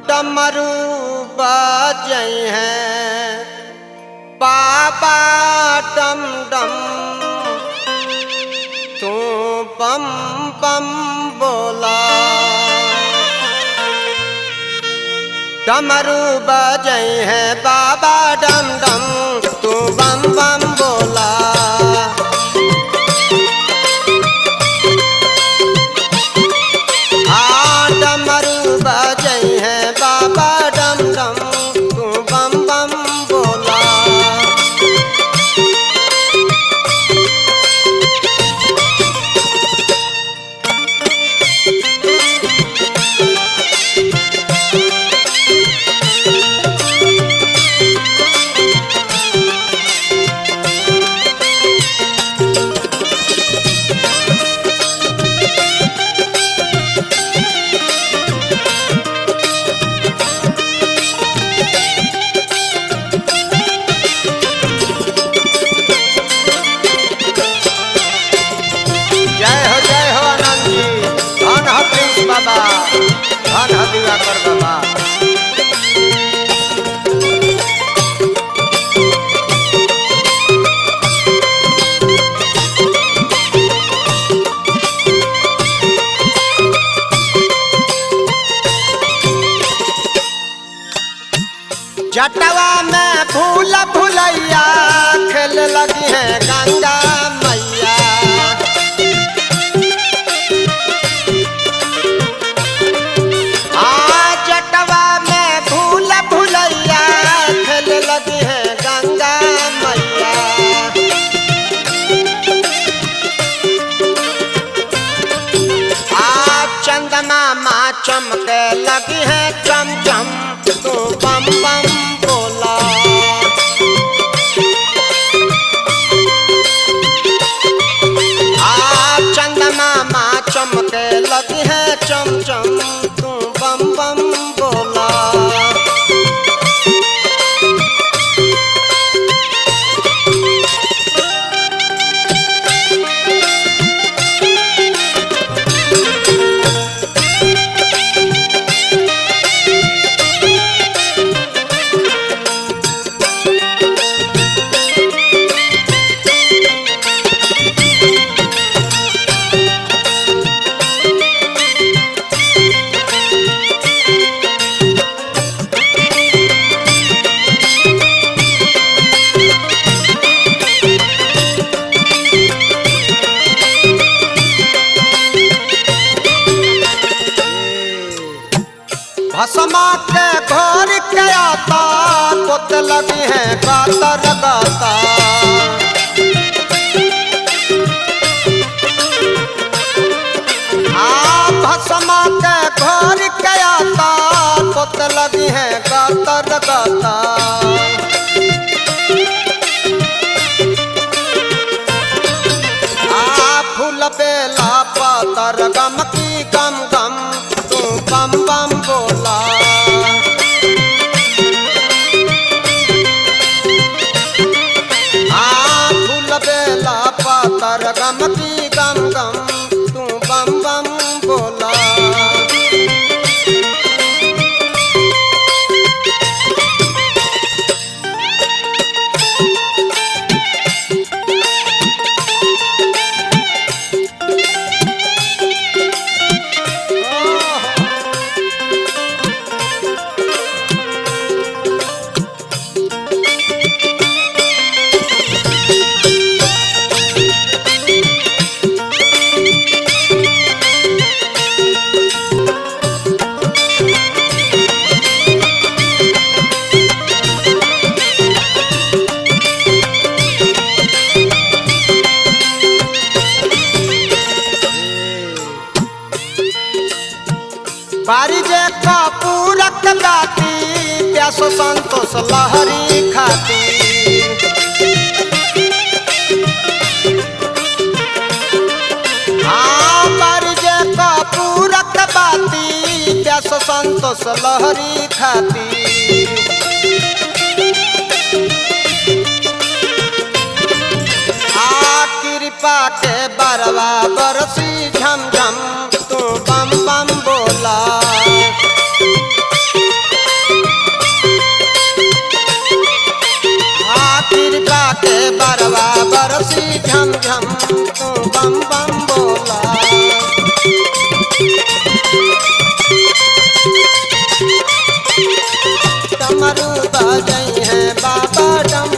डमरू बजै हैं बाबा डम डम, तू बम बम बोला। डमरू बजै हैं बाबा डम डम, तू बम बम बोला। हाँ डमरू बजै हैं बाबा डम डम, तू बम बम बोला। बाबा धन हदिया कर बाबा। जटवा में फूल फुलैया खेल लगी है गंगा मैया। जटवा में फूल फुलैया खेल लगी है गंगा मैया। चंदमा माँ चमके लगी है चम चम, तू बम बम बोला। चंदमा माँ चमके लगी है चम चम, तू बम बम बोला। भस्मा के घोर के आता पुत लगी है गातर गाता। भस्मा के घोर के आता पुत लगी है गातर गाता। फूल बेला पातर गम की गम गम, तू बम बम बोला। फूल बेला पातर गम की गम गम, तू बम बम बोला। बारी जे कपूरक गाती, प्यास संतोष लहरी खाती। बारी जे कपूरक बाती, प्यास संतोष लहरी खाती। कृपा के बरवा बरसी झम झम, तू बम बम बोला। झम झम तू बम बम बोला। डमरू बजई है बाबा डम